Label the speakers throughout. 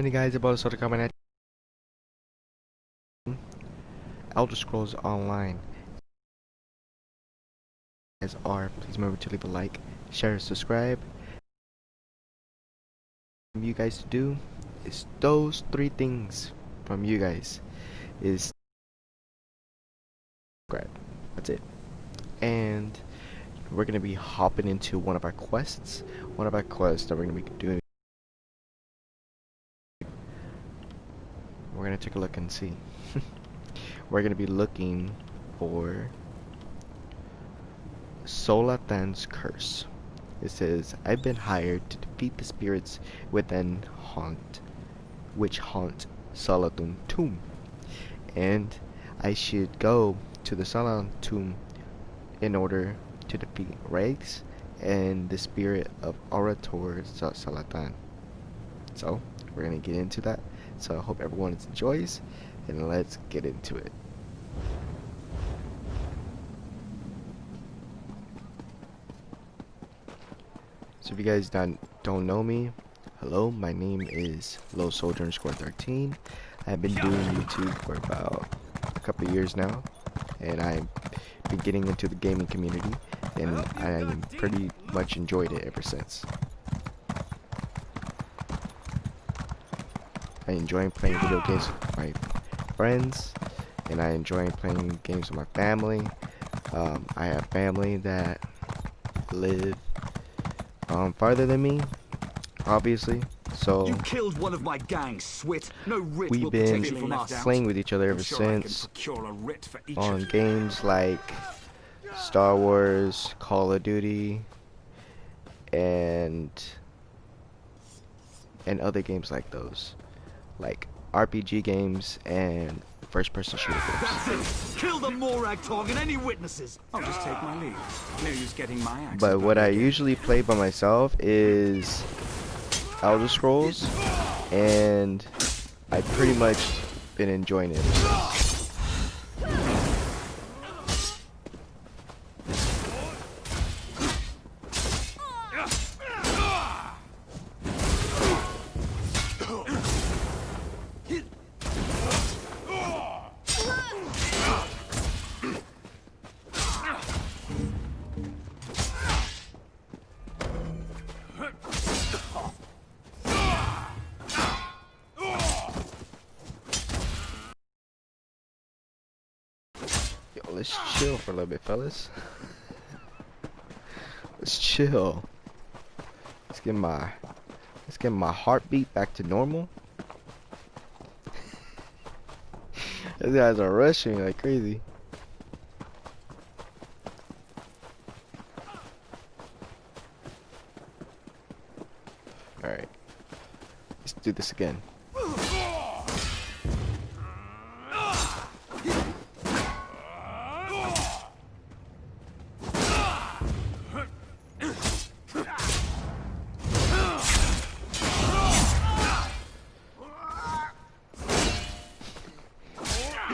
Speaker 1: on, guys? About to start coming at you. Elder Scrolls Online. As are, please remember to leave a like, share, and subscribe. From you guys to do is those three things. From you guys is subscribe. That's it. And we're gonna be hopping into one of our quests. One of our quests that we're gonna be doing. We're gonna take a look and see. We're gonna be looking for Solathan's curse. It says, I've been hired to defeat the spirits within which haunt Salatun tomb, and I should go to the Salatun tomb in order to defeat Rex and the spirit of Orator Salatan. So we're gonna get into that. So I hope everyone enjoys, and let's get into it. So if you guys don't know me, hello, my name is LowSoldier_13. I've been doing YouTube for about a couple of years now, and I've been getting into the gaming community, and I pretty much enjoyed it ever since. I enjoy playing video games with my friends, and I enjoy playing games with my family. I have family that live farther than me, obviously. So
Speaker 2: you killed one of my gang, Swit. No writ
Speaker 1: we've
Speaker 2: will
Speaker 1: been
Speaker 2: protect you from us.
Speaker 1: playing with each other ever since on games like Star Wars, Call of Duty, and other games like those, like RPG games and first-person shooter games.
Speaker 2: That's it. Kill the Morag Tog and any witnesses. I'll just take my leave. No use getting my axe.
Speaker 1: But what I usually play by myself is Elder Scrolls, and I've pretty much been enjoying it ever since. Let's chill for a little bit, fellas. Let's chill. Let's get my heartbeat back to normal. These guys are rushing like crazy. Alright. Let's do this again.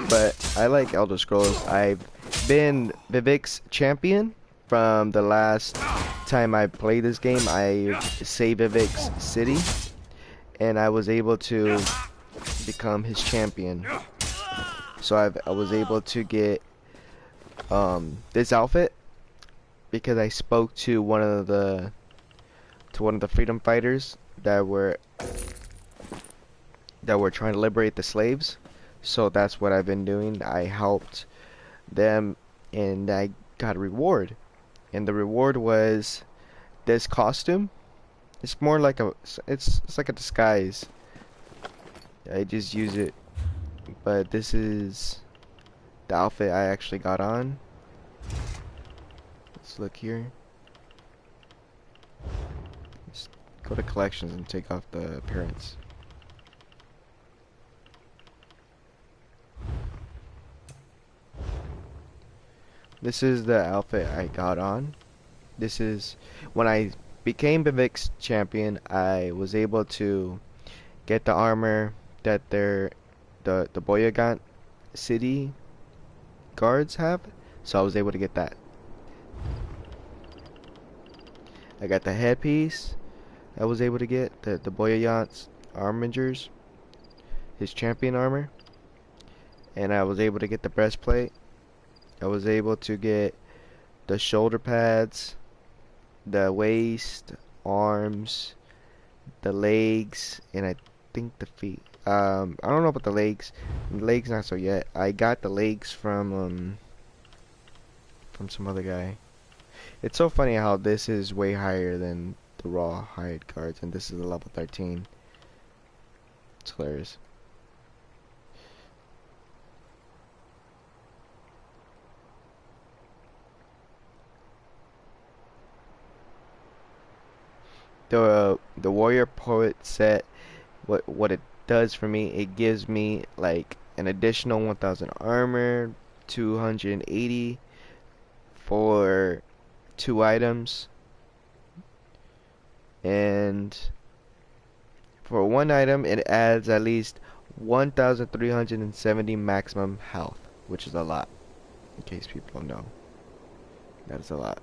Speaker 1: But I like Elder Scrolls. I've been Vivek's champion from the last time I played this game. I saved Vivek's city, and I was able to become his champion. So I was able to get this outfit because I spoke to one of the freedom fighters that were trying to liberate the slaves. So that's what I've been doing. I helped them, and I got a reward. And the reward was this costume. It's more like it's like a disguise. I just use it. But this is the outfit I actually got on. Let's look here. Let's go to collections and take off the appearance. This is the outfit I got on. This is when I became Vivek's champion. I was able to get the armor that the Boyagant city guards have, so I was able to get that. I got the headpiece I was able to get, the Boyagant's armigers, his champion armor, and I was able to get the breastplate. I was able to get the shoulder pads, the waist, arms, the legs, and I think the feet. I don't know about the legs. The legs not so yet. I got the legs from some other guy. It's so funny how this is way higher than the raw hide cards, and this is a level 13. It's hilarious. The warrior poet set, what it does for me, it gives me like an additional 1000 armor, 280 for 2 items, and for 1 item it adds at least 1370 maximum health, which is a lot, in case people don't know. That is a lot.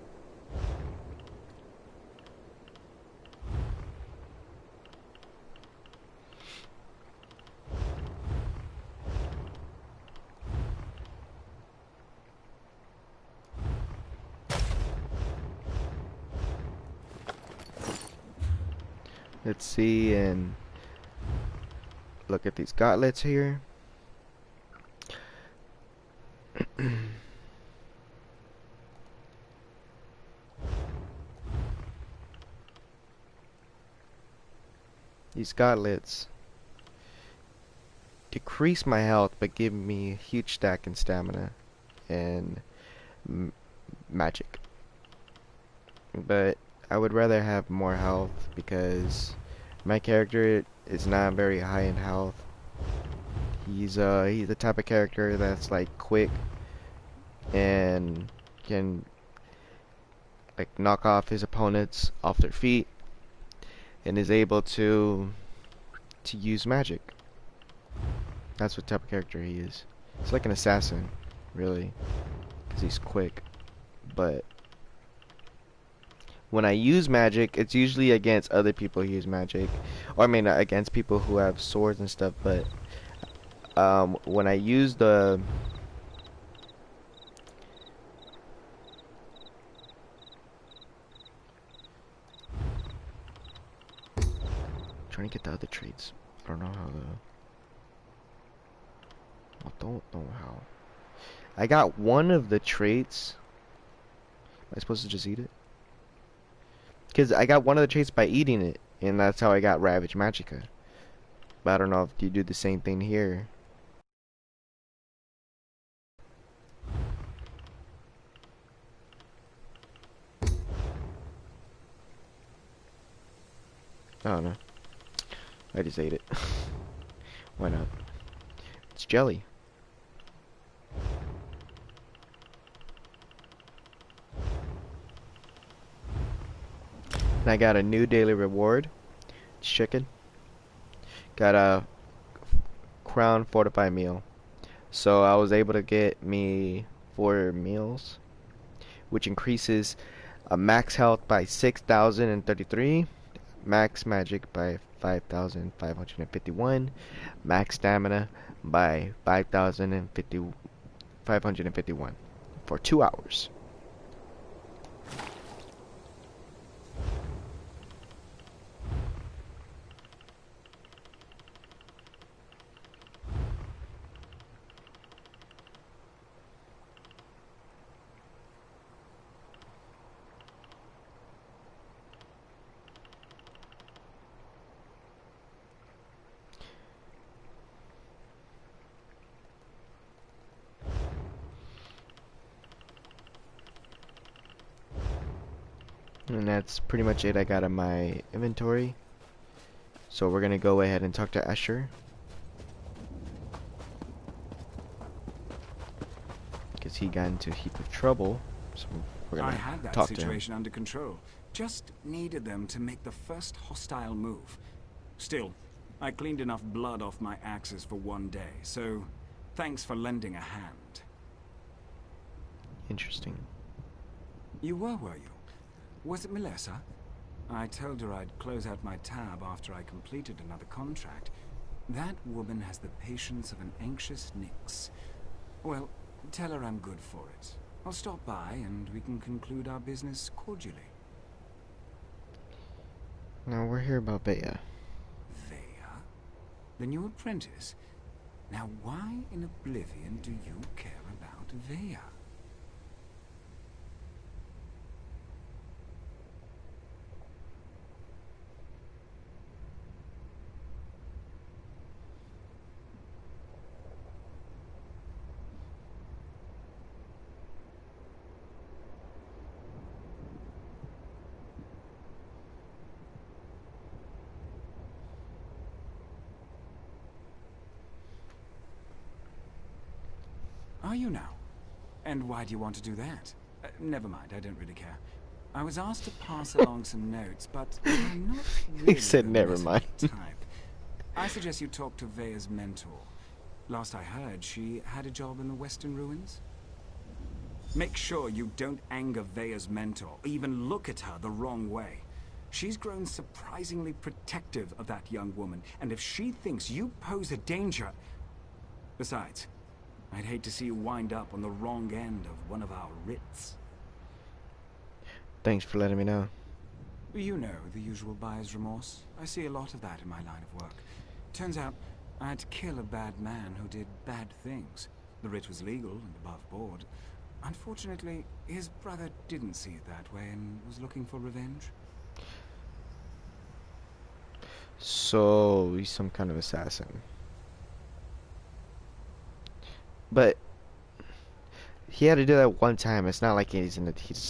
Speaker 1: Let's see and look at these gauntlets here. These gauntlets decrease my health but give me a huge stack in stamina and magic. But I would rather have more health because my character is not very high in health. He's the type of character that's like quick and can like knock off his opponents off their feet and is able to use magic. That's what type of character he is. It's like an assassin, really, because he's quick. But when I use magic, it's usually against other people who use magic, or I mean against people who have swords and stuff. But when I use the trying to get the other traits. I don't know how I don't know how. I got one of the traits. Am I supposed to just eat it? Because I got one of the traits by eating it, and that's how I got Ravage Magica. But I don't know if you do the same thing here. I don't know. I just ate it. Why not? It's jelly. And I got a new daily reward. It's chicken. Got a crown fortified meal. So I was able to get me 4 meals, which increases a max health by 6,033, max magic by 5,551, max stamina by 551 for 2 hours. And that's pretty much it I got in my inventory. So we're gonna go ahead and talk to Asher, because he got into a heap of trouble. So we're gonna
Speaker 2: I had that
Speaker 1: talk to him.
Speaker 2: situation under control. Just needed them to make the first hostile move. Still, I cleaned enough blood off my axes for 1 day, so thanks for lending a hand.
Speaker 1: Interesting.
Speaker 2: You were you? Was it Melissa? I told her I'd close out my tab after I completed another contract. That woman has the patience of an anxious Nyx. Well, tell her I'm good for it. I'll stop by and we can conclude our business cordially.
Speaker 1: Now we're here about Bea.
Speaker 2: Vea? The new apprentice? Now why in oblivion do you care about Vea? Are you now? And why do you want to do that? Never mind, I don't really care. I was asked to pass along some notes, but I'm not really
Speaker 1: He said
Speaker 2: the
Speaker 1: never
Speaker 2: message
Speaker 1: mind.
Speaker 2: type. I suggest you talk to Vea's mentor. Last I heard, she had a job in the Western Ruins. Make sure you don't anger Vea's mentor, or even look at her the wrong way. She's grown surprisingly protective of that young woman, and if she thinks you pose a danger... Besides, I'd hate to see you wind up on the wrong end of one of our writs.
Speaker 1: Thanks for letting me know.
Speaker 2: You know, the usual buyer's remorse. I see a lot of that in my line of work. Turns out, I had to kill a bad man who did bad things. The writ was legal and above board. Unfortunately, his brother didn't see it that way and was looking for revenge.
Speaker 1: So he's some kind of assassin. But he had to do that one time. It's not like it's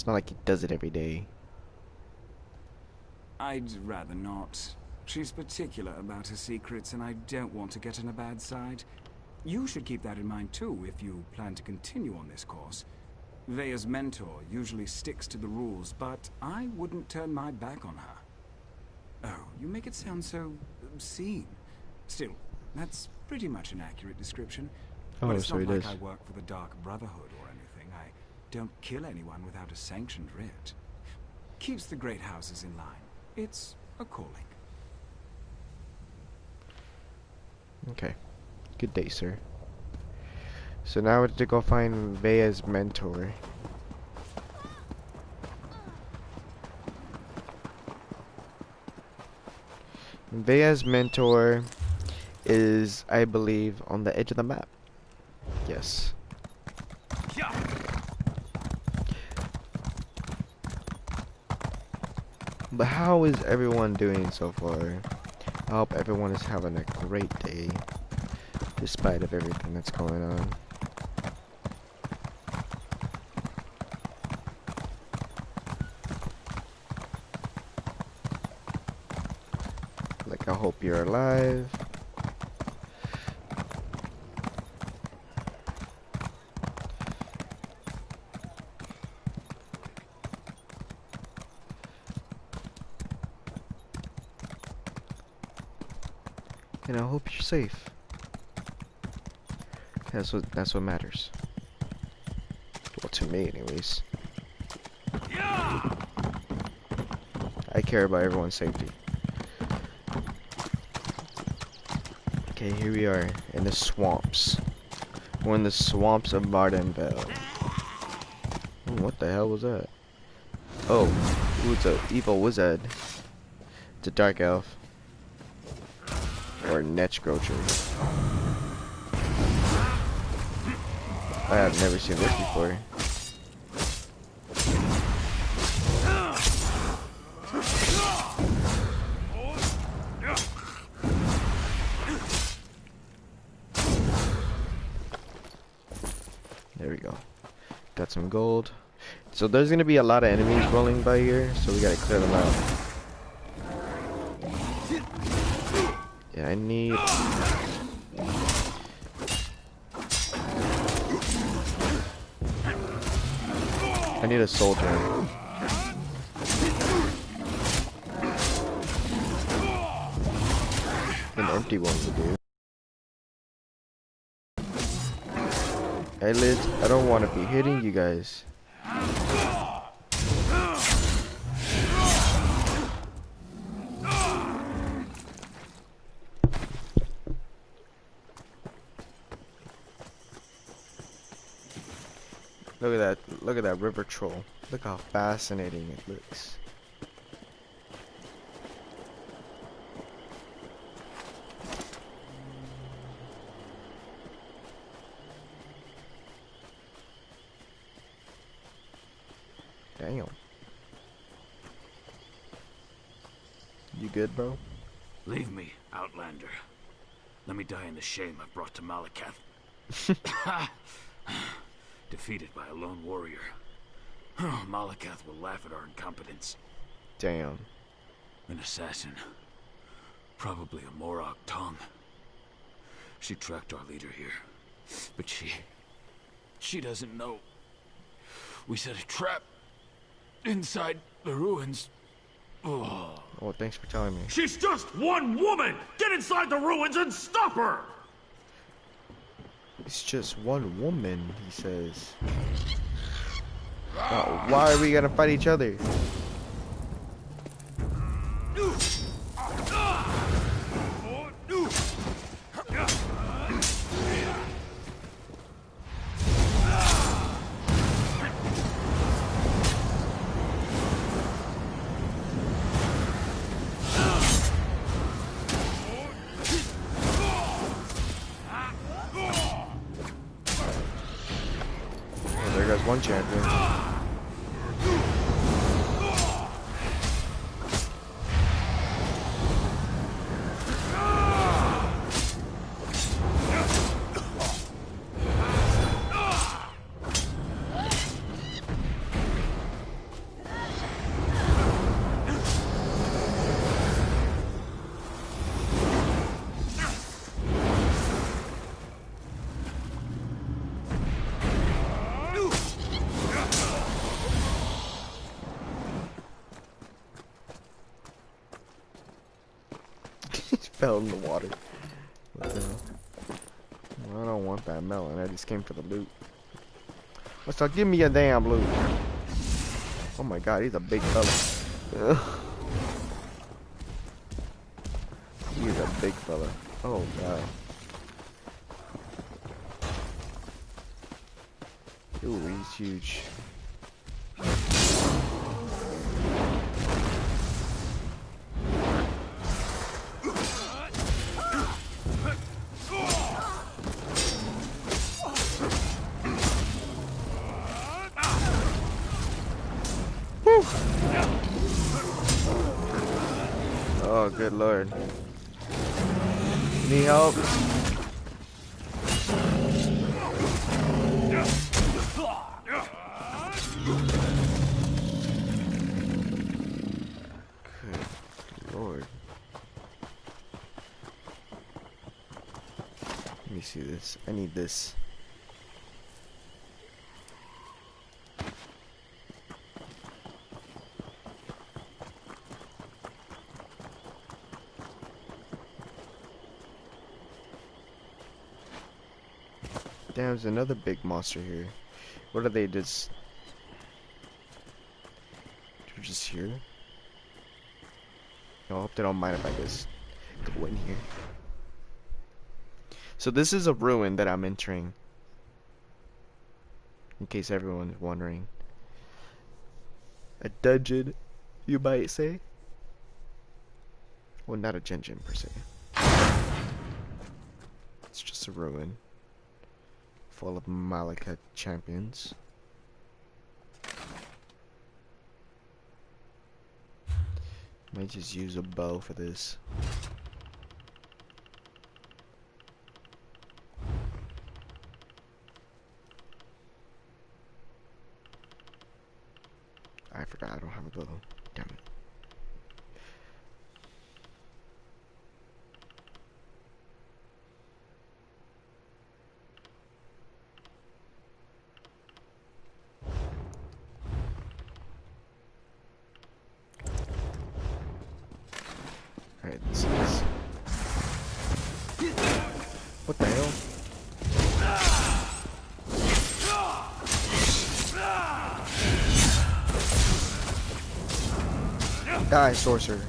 Speaker 1: not like he does it every day.
Speaker 2: I'd rather not. She's particular about her secrets, and I don't want to get on a bad side. You should keep that in mind too if you plan to continue on this course. Vea's mentor usually sticks to the rules, but I wouldn't turn my back on her. Oh, you make it sound so obscene. Still, that's pretty much an accurate description.
Speaker 1: Oh,
Speaker 2: But it's
Speaker 1: so
Speaker 2: not
Speaker 1: it
Speaker 2: like
Speaker 1: is.
Speaker 2: I work for the Dark Brotherhood or anything. I don't kill anyone without a sanctioned writ. Keeps the great houses in line. It's a calling.
Speaker 1: Okay. Good day, sir. So now we have to go find Vea's mentor. Vea's mentor is, I believe, on the edge of the map. Yes. But how is everyone doing so far? I hope everyone is having a great day, despite of everything that's going on. Like, I hope you're alive. And I hope you're safe. That's what matters. Well, to me, anyways. I care about everyone's safety. Okay, here we are in the swamps. We're in the swamps of Vardenville. Oh, what the hell was that? Oh, it's an evil wizard. It's a dark elf. Or Netchgrocher. I have never seen this before. There we go. Got some gold. So there's gonna be a lot of enemies rolling by here, so we gotta clear them out. Yeah, I need... I need a soldier. An empty one would do. Hey Liz, I don't want to be hitting you guys. Look at that. Look at that river troll. Look how fascinating it looks. Damn. You good, bro?
Speaker 3: Leave me, Outlander. Let me die in the shame I've brought to Malakath. Defeated by a lone warrior. Malakath will laugh at our incompetence.
Speaker 1: Damn.
Speaker 3: An assassin. Probably a Morag tongue. She tracked our leader here. But she doesn't know. We set a trap inside the ruins.
Speaker 1: Oh, thanks for telling me.
Speaker 3: She's just one woman! Get inside the ruins and stop her!
Speaker 1: It's just one woman, he says. Oh, why are we gonna fight each other? One champion. Fell in the water. What the hell? Well, I don't want that melon. I just came for the loot. So give me a damn loot. Oh my god, he's a big fella. He's a big fella. Oh god. Ooh, he's huge. Oh, good lord. Need help? Good lord. Let me see this. I need this. Damn, there's another big monster here. What are they just... They're just here? I hope they don't mind if I just go in here. So this is a ruin that I'm entering. In case everyone is wondering. A dungeon, you might say. Well, not a dungeon per se. It's just a ruin. Full of Malakath champions. Might just use a bow for this. I forgot I don't have a bow. Damn it. Alright, this is... What the hell? Die, sorcerer.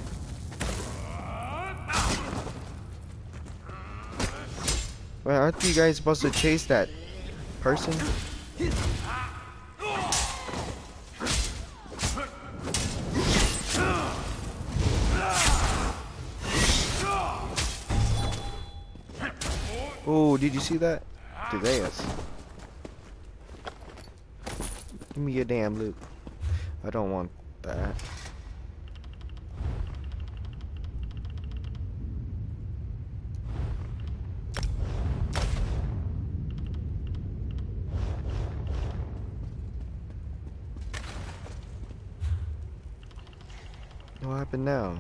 Speaker 1: Well, aren't you guys supposed to chase that person? Oh, did you see that? His ass. Give me your damn loot. I don't want that. What happened now?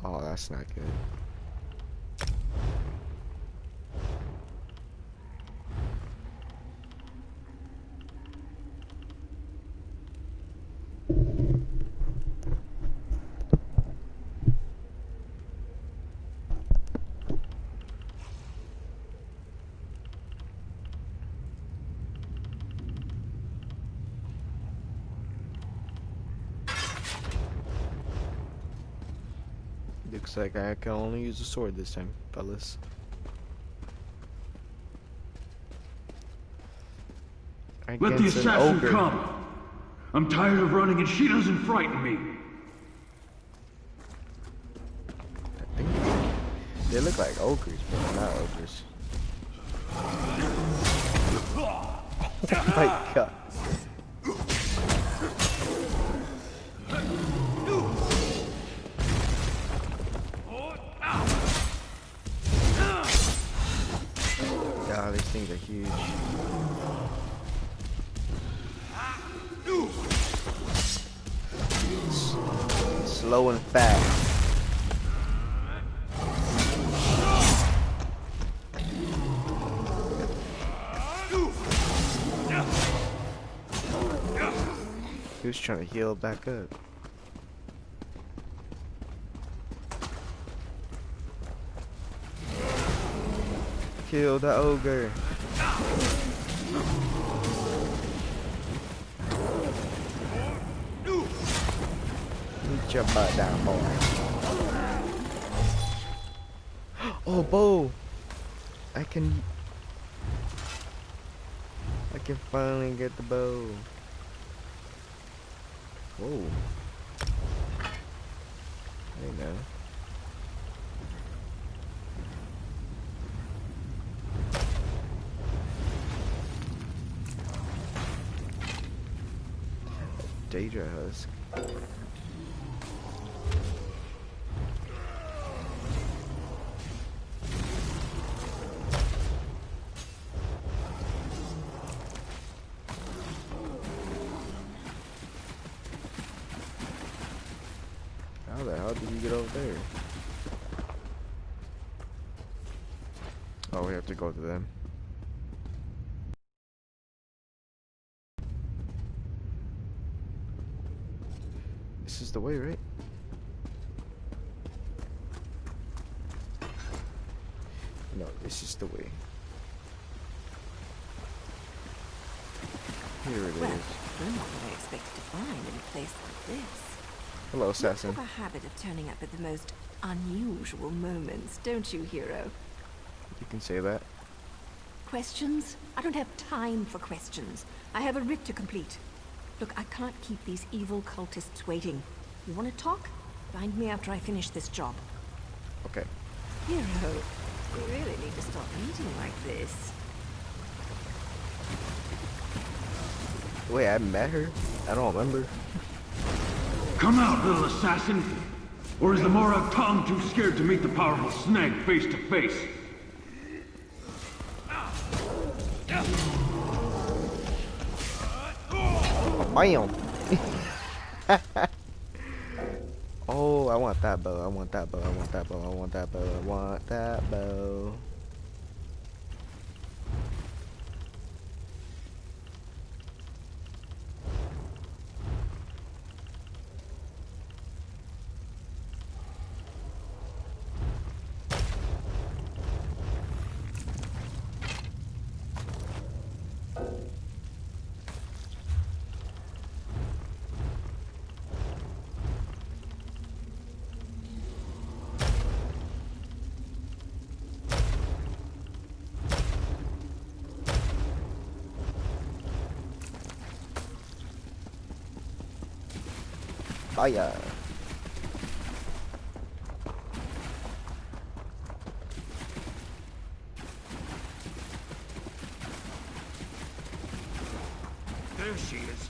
Speaker 1: Oh, that's not good. Looks like I can only use a sword this time, fellas.
Speaker 4: Let the
Speaker 1: Against an
Speaker 4: assassin
Speaker 1: ogre.
Speaker 4: come. I'm tired of running and she doesn't frighten me.
Speaker 1: I think they look like ogres, but they're not ogres. Oh my god. God, these things are huge. Slow and fast. He was trying to heal back up. Kill the ogre. Get your butt down, boy. Oh, bow! I can finally get the bow. Whoa. There you go. Daedra husk. How the hell did you get over there? Oh, we have to go to them. This is the way, right? No, this is the way. Here it
Speaker 5: Well,
Speaker 1: is.
Speaker 5: you're not what I expected to find in a place like this.
Speaker 1: Hello, assassin.
Speaker 5: You have a habit of turning up at the most unusual moments, don't you, hero?
Speaker 1: You can say that.
Speaker 5: Questions? I don't have time for questions. I have a writ to complete. Look, I can't keep these evil cultists waiting. You want to talk? Find me after I finish this job.
Speaker 1: Okay.
Speaker 5: Hero, you really need to stop eating like this.
Speaker 1: Wait, I met her? I don't remember.
Speaker 4: Come out, little assassin. Or is the Morag tongue too scared to meet the powerful snag face to face?
Speaker 1: Bam! Oh, I want that bow. I want that bow. I want that bow. I want that bow. I want that bow. Fire.
Speaker 4: There she is.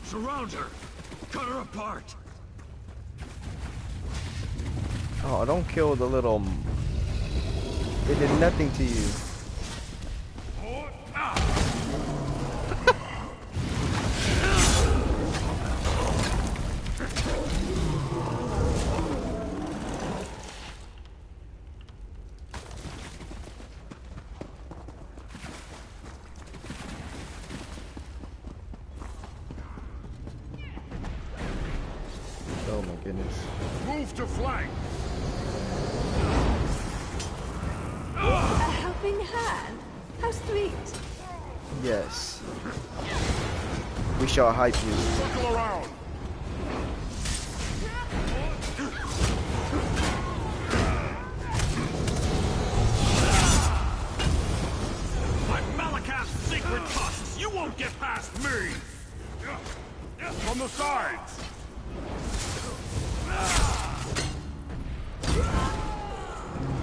Speaker 4: Surround her. Cut her apart.
Speaker 1: Oh, don't kill the little... They did nothing to you. Oh my goodness.
Speaker 4: Move to flank.
Speaker 5: A helping hand? How sweet.
Speaker 1: Yes. We shall hype you.
Speaker 4: Circle around. My Malakath's secret tusks! You won't get past me! From the sides!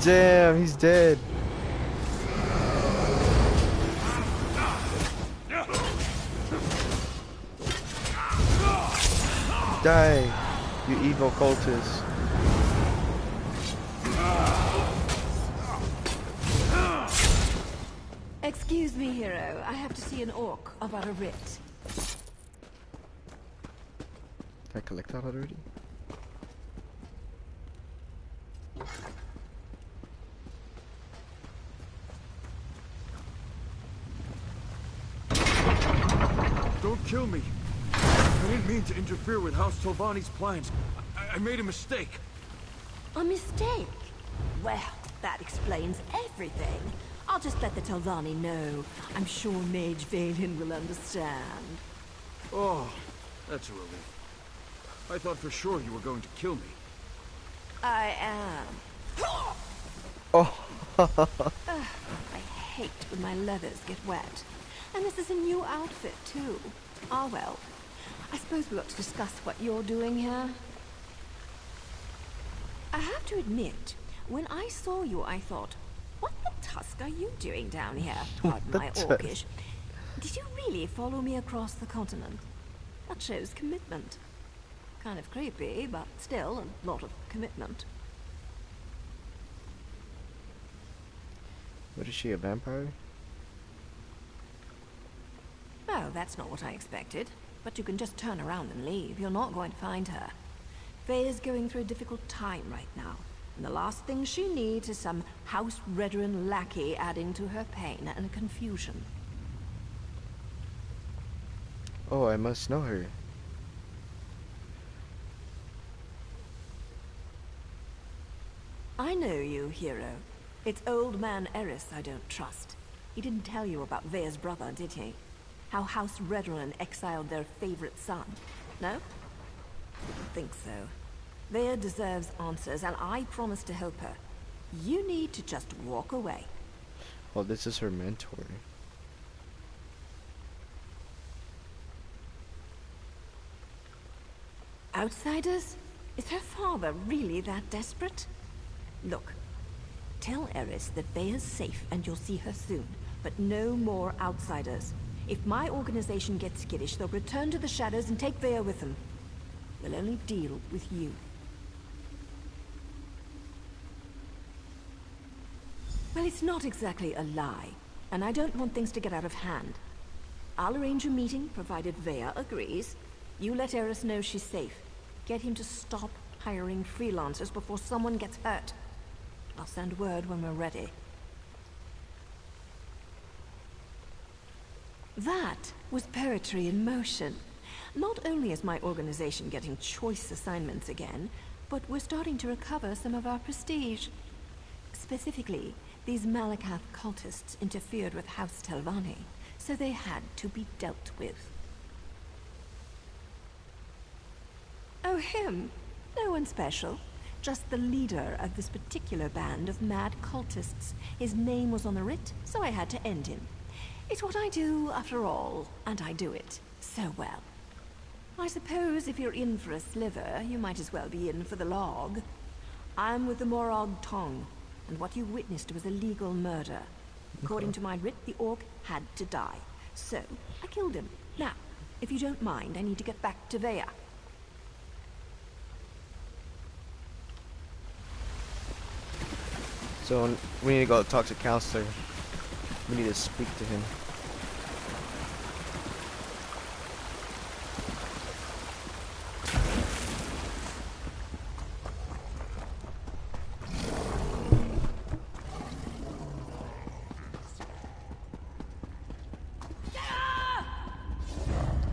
Speaker 1: Damn, he's dead. Die, you evil cultist.
Speaker 5: Excuse me, hero. I have to see an orc about a writ.
Speaker 1: Did I collect that already?
Speaker 4: Don't kill me. I didn't mean to interfere with House Tolvani's plans. I made a mistake.
Speaker 5: A mistake? Well, that explains everything. I'll just let the Telvanni know. I'm sure Mage Valen will understand.
Speaker 4: Oh, that's a relief. I thought for sure you were going to kill me.
Speaker 5: I am.
Speaker 1: Oh.
Speaker 5: I hate when my leathers get wet. And this is a new outfit, too. Ah, well. I suppose we ought to discuss what you're doing here. I have to admit, when I saw you, I thought, what the tusk are you doing down here? Pardon my orcish. Did you really follow me across the continent? That shows commitment. Kind of creepy, but still a lot of commitment.
Speaker 1: What is she, a vampire?
Speaker 5: Oh, that's not what I expected. But you can just turn around and leave. You're not going to find her. Faye is going through a difficult time right now. And the last thing she needs is some House Redrin lackey adding to her pain and confusion.
Speaker 1: Oh, I must know her.
Speaker 5: I know you, hero. It's old man Eris I don't trust. He didn't tell you about Vea's brother, did he? How House Redrin exiled their favorite son. No? I don't think so. Vea deserves answers, and I promise to help her. You need to just walk away.
Speaker 1: Well, this is her mentor.
Speaker 5: Outsiders? Is her father really that desperate? Look, tell Eris that Vea's safe and you'll see her soon, but no more outsiders. If my organization gets skittish, they'll return to the shadows and take Vea with them. We'll only deal with you. Well, it's not exactly a lie, and I don't want things to get out of hand. I'll arrange a meeting, provided Vea agrees. You let Eris know she's safe. Get him to stop hiring freelancers before someone gets hurt. I'll send word when we're ready. That was poetry in motion. Not only is my organization getting choice assignments again, but we're starting to recover some of our prestige. Specifically, these Malakath cultists interfered with House Telvanni, so they had to be dealt with. Oh, him? No one special. Just the leader of this particular band of mad cultists. His name was on the writ, so I had to end him. It's what I do, after all, and I do it so well. I suppose if you're in for a sliver, you might as well be in for the log. I'm with the Morag Tong, and what you witnessed was a legal murder. According to my writ, the orc had to die. So, I killed him. Now, If you don't mind, I need to get back to Vea.
Speaker 1: So we need to go talk to counselor. We need to speak to him.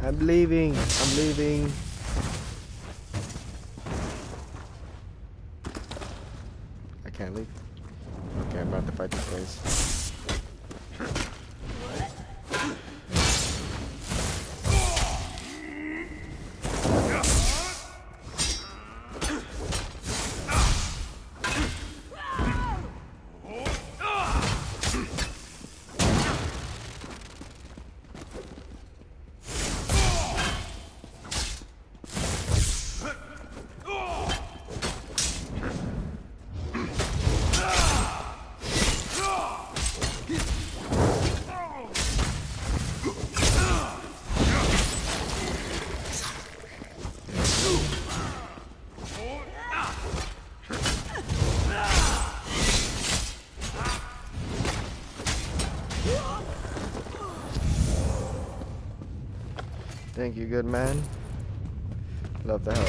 Speaker 1: I'm leaving. I'm leaving. I can't leave. Okay, I'm about to fight this place. Thank you, good man. Love the help.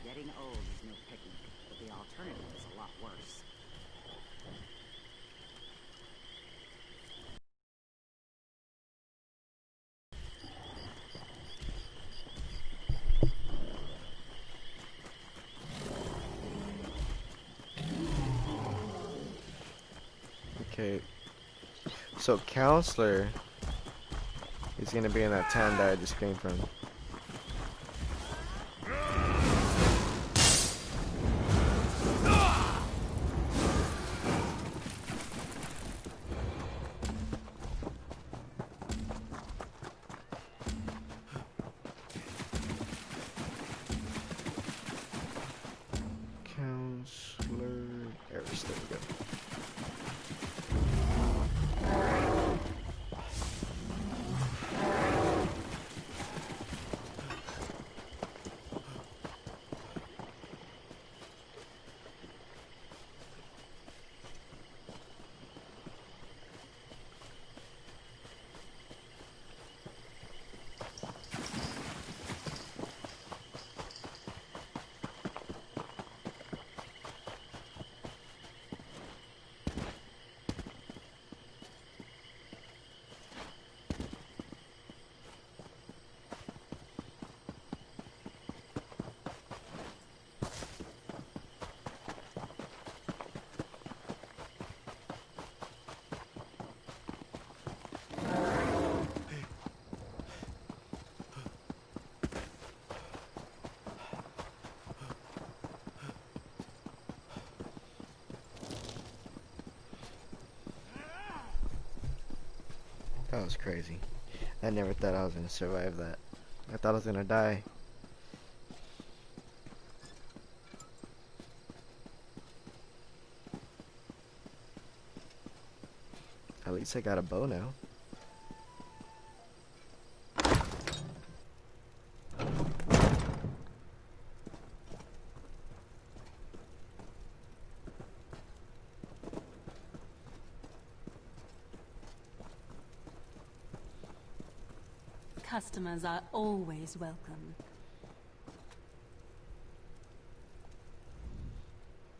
Speaker 6: Getting old is no picnic, but the alternative is a lot worse.
Speaker 1: Okay. So counselor is gonna be in that town that I just came from. Counselor Eris, there we go. That was crazy. I never thought I was gonna survive that. I thought I was gonna die. At least I got a bow now.
Speaker 7: Customers are always welcome.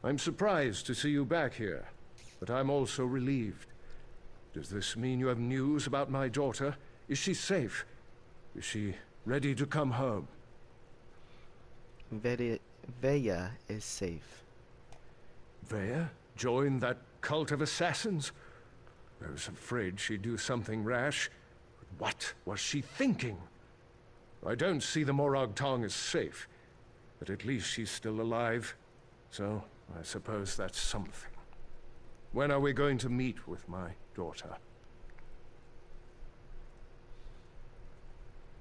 Speaker 7: I'm surprised to see you back here, but I'm also relieved. Does this mean you have news about my daughter? Is she safe? Is she ready to come home?
Speaker 1: Veya is safe.
Speaker 7: Veya? Join that cult of assassins? I was afraid she'd do something rash. What was she thinking? I don't see the Morag Tong as safe, but at least she's still alive. So, I suppose that's something. When are we going to meet with my daughter?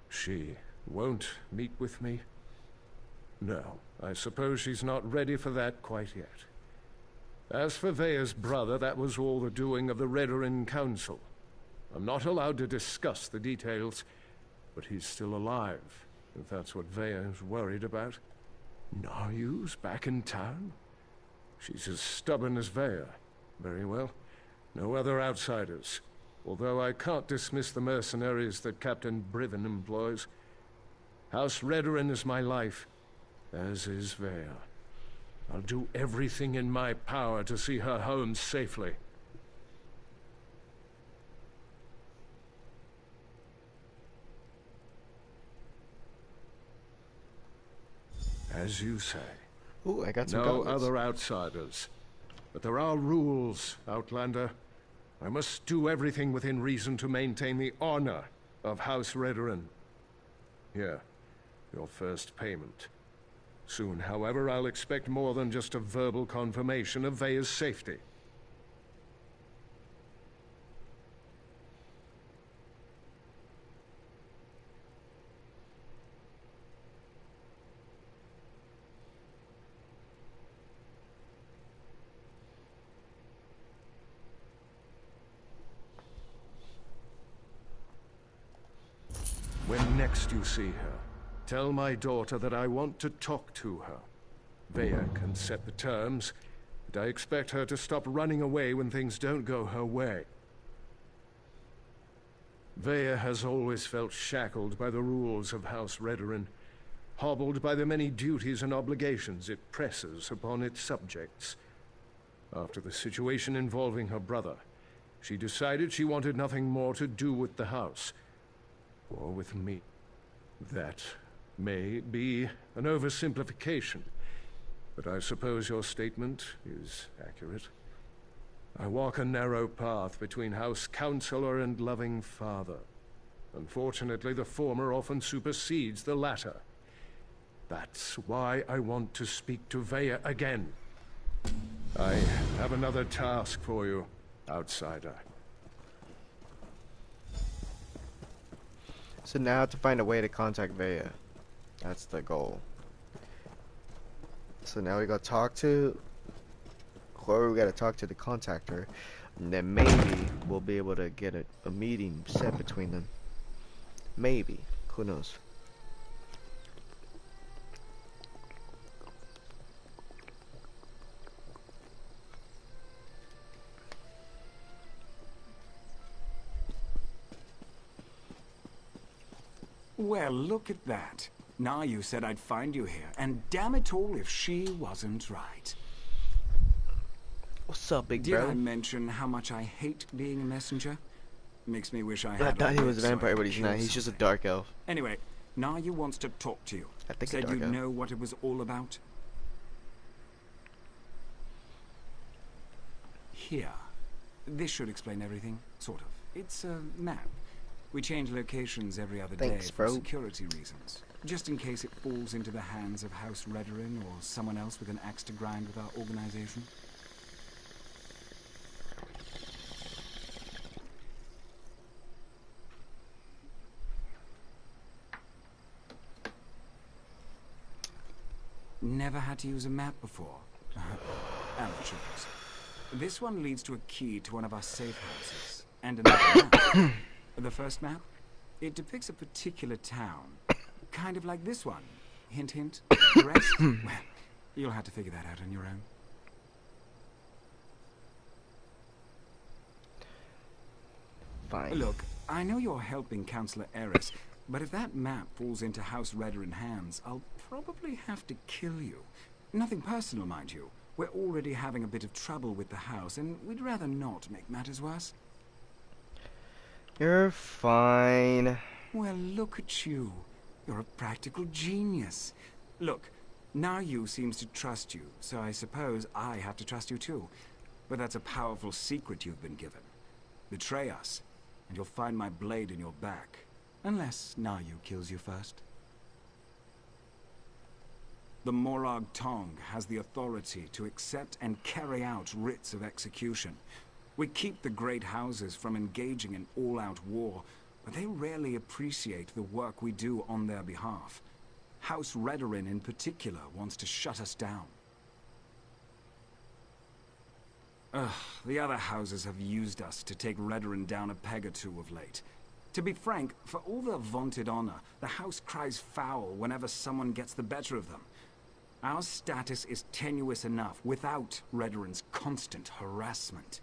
Speaker 7: She won't meet with me? No, I suppose she's not ready for that quite yet. As for Veya's brother, that was all the doing of the Redoran Council. I'm not allowed to discuss the details, but he's still alive, if that's what Veya is worried about. Naryu's back in town? She's as stubborn as Veya. Very well. No other outsiders. Although I can't dismiss the mercenaries that Captain Briven employs. House Redoran is my life, as is Veya. I'll do everything in my power to see her home safely. As you say.
Speaker 1: Ooh, I got some
Speaker 7: No
Speaker 1: gauntlets.
Speaker 7: other outsiders. But there are rules, Outlander. I must do everything within reason to maintain the honor of House Redoran. Here, your first payment. Soon, however, I'll expect more than just a verbal confirmation of Veya's safety. When next you see her, tell my daughter that I want to talk to her. Veya can set the terms, but I expect her to stop running away when things don't go her way. Veya has always felt shackled by the rules of House Redoran, hobbled by the many duties and obligations it presses upon its subjects. After the situation involving her brother, she decided she wanted nothing more to do with the house. Or with me. That may be an oversimplification, but I suppose your statement is accurate. I walk a narrow path between House Counselor and loving father. Unfortunately, the former often supersedes the latter. That's why I want to speak to Veya again. I have another task for you, outsider.
Speaker 1: So now to find a way to contact Veya. That's the goal. So now we gotta talk to whoever we gotta talk to contact her. And then maybe we'll be able to get a meeting set between them. Maybe. Who knows?
Speaker 2: Well, look at that. Now you said I'd find you here, and damn it all if she wasn't right.
Speaker 1: What's up, big
Speaker 2: Did
Speaker 1: bro?
Speaker 2: I mention how much I hate being a messenger? Makes me wish I had
Speaker 1: I thought he
Speaker 2: a
Speaker 1: was a
Speaker 2: whip so I
Speaker 1: vampire,
Speaker 2: could
Speaker 1: but he's
Speaker 2: kill
Speaker 1: not. He's just a
Speaker 2: something.
Speaker 1: dark elf.
Speaker 2: Anyway, Nayu wants to talk to you.
Speaker 1: I think a
Speaker 2: Said
Speaker 1: dark
Speaker 2: you'd
Speaker 1: elf.
Speaker 2: know what it was all about. Here. This should explain everything, sort of. It's a map. We change locations every other
Speaker 1: Thanks,
Speaker 2: day for
Speaker 1: bro.
Speaker 2: security reasons. Just in case it falls into the hands of House Redoran or someone else with an axe to grind with our organization. Never had to use a map before. Amateurs. This one leads to a key to one of our safe houses. And another map. The first map? It depicts a particular town. Kind of like this one. Hint, hint. The rest? Well, you'll have to figure that out on your own.
Speaker 1: Fine.
Speaker 2: Look, I know you're helping Councillor Eris, but if that map falls into House Redoran hands, I'll probably have to kill you. Nothing personal, mind you. We're already having a bit of trouble with the house, and we'd rather not make matters worse.
Speaker 1: You're fine.
Speaker 2: Well, look at you. You're a practical genius. Look, Nayu seems to trust you, so I suppose I have to trust you too. But that's a powerful secret you've been given. Betray us, and you'll find my blade in your back. Unless Nayu kills you first. The Morag Tong has the authority to accept and carry out writs of execution. We keep the great houses from engaging in all-out war, but they rarely appreciate the work we do on their behalf. House Redorin in particular wants to shut us down. The other houses have used us to take Redorin down a peg or two of late. To be frank, for all their vaunted honor, the house cries foul whenever someone gets the better of them. Our status is tenuous enough without Redorin's constant harassment.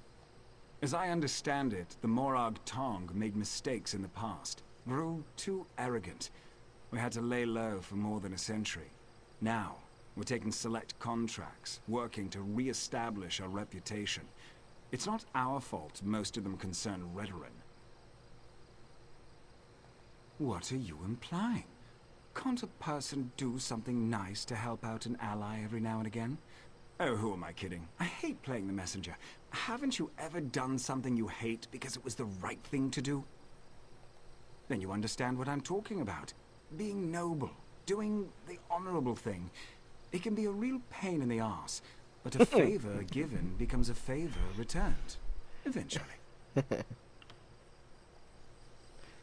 Speaker 2: As I understand it, the Morag Tong made mistakes in the past, grew too arrogant. We had to lay low for more than a century. Now, we're taking select contracts, working to re-establish our reputation. It's not our fault most of them concern Redorin. What are you implying? Can't a person do something nice to help out an ally every now and again? Oh, who am I kidding? I hate playing the messenger. Haven't you ever done something you hate because it was the right thing to do? Then you understand what I'm talking about. Being noble, doing the honorable thing. It can be a real pain in the arse, but a favor given becomes a favor returned. Eventually.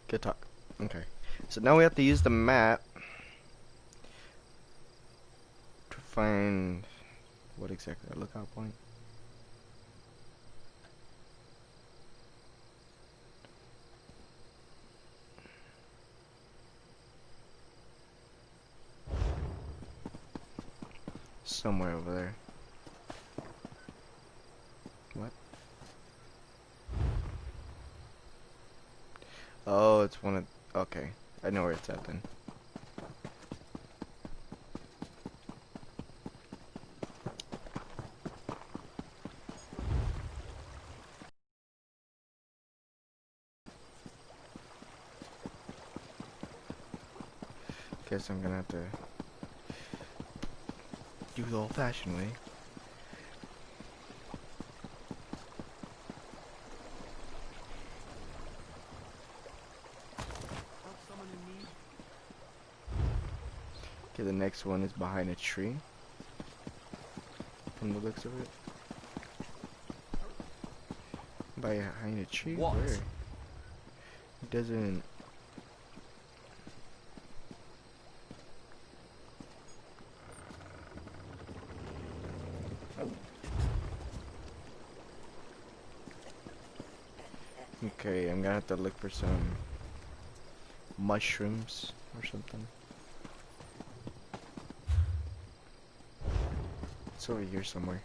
Speaker 1: Good talk. Okay. So now we have to use the map to find what exactly a lookout point. Somewhere over there. What? Oh, it's one of... Okay. I know where it's at then. Guess I'm gonna have to do the old-fashioned way. Okay, the next one is behind a tree. From the looks of it. Behind a tree?
Speaker 3: What?
Speaker 1: Where? It doesn't... Okay, I'm gonna have to look for some mushrooms or something. It's over here somewhere.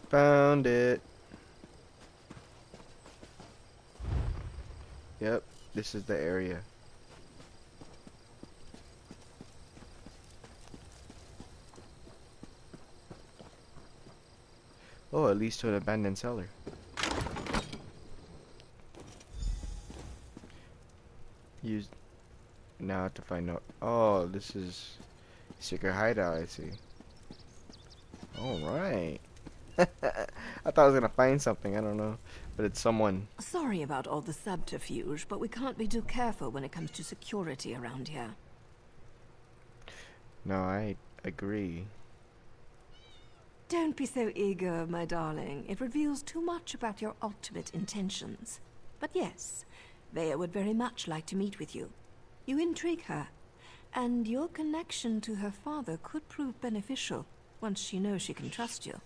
Speaker 1: Found it. Yep, this is the area. Oh, it leads to an abandoned cellar. Use now to find out. Oh, this is secret hideout, I see. Alright. I thought I was gonna find something, I don't know. But it's someone.
Speaker 5: Sorry about all the subterfuge, but we can't be too careful when it comes to security around here.
Speaker 1: No, I agree.
Speaker 5: Don't be so eager, my darling. It reveals too much about your ultimate intentions. But yes, Vea would very much like to meet with you. You intrigue her, and your connection to her father could prove beneficial once she knows she can trust you.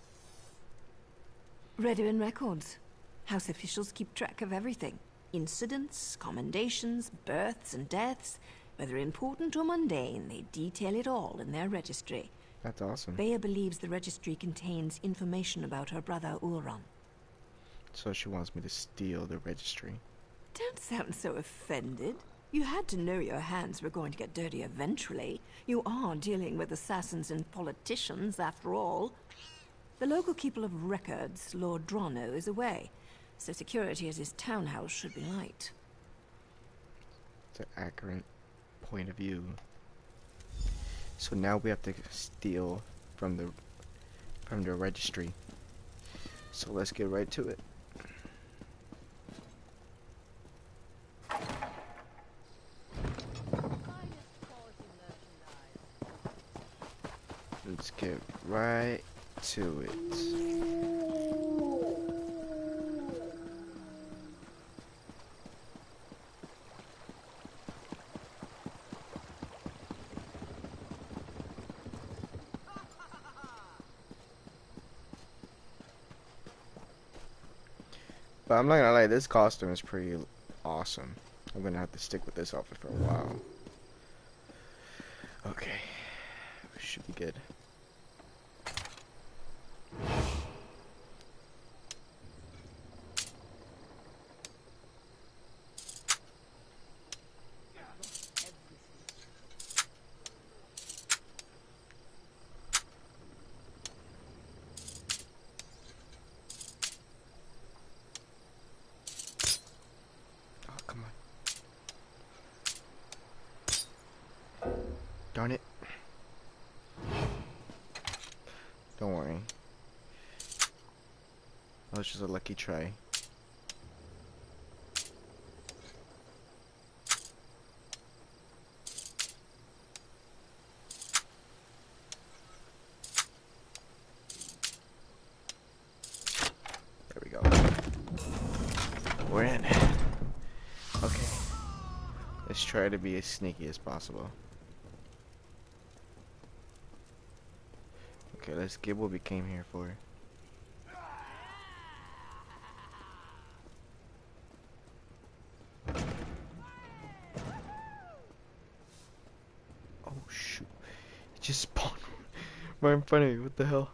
Speaker 5: Redoin records. House officials keep track of everything. Incidents, commendations, births and deaths, whether important or mundane, they detail it all in their registry.
Speaker 1: That's awesome.
Speaker 5: Bea believes the registry contains information about her brother Ulron.
Speaker 1: So she wants me to steal the registry.
Speaker 5: Don't sound so offended. You had to know your hands were going to get dirty eventually. You are dealing with assassins and politicians, after all. The local keeper of records, Lord Drono, is away, so security at his townhouse should be light.
Speaker 1: It's an accurate point of view. So now we have to steal from the registry. So let's get right to it. Let's get right to it. But I'm not gonna lie, this costume is pretty awesome. I'm gonna have to stick with this outfit for a while. Okay, we should be good. Oh, come on. Darn it. Don't worry. That was just a lucky try. There we go. We're in. Okay. Let's try to be as sneaky as possible. Okay, let's get what we came here for. Oh shoot. It just spawned right in front of me. What the hell?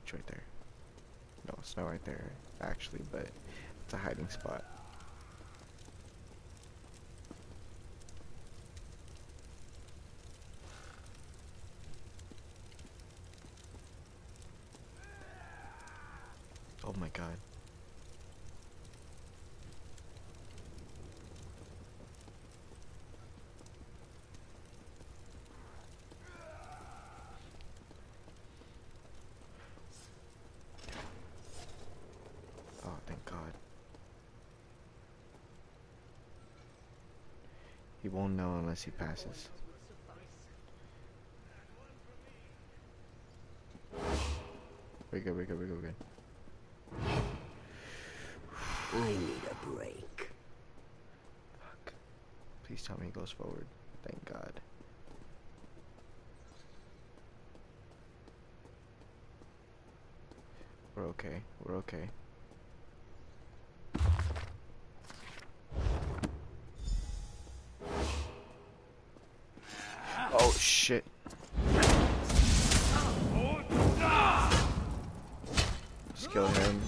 Speaker 1: It's right there. No, it's not right there, actually, but it's a hiding spot. Oh my god. Oh, thank god. He won't know unless he passes. We're good, we're good, we're good, we're good.
Speaker 5: I need a break.
Speaker 1: Fuck. Please tell me he goes forward. Thank god. We're okay, we're okay. Oh shit. Let's kill him.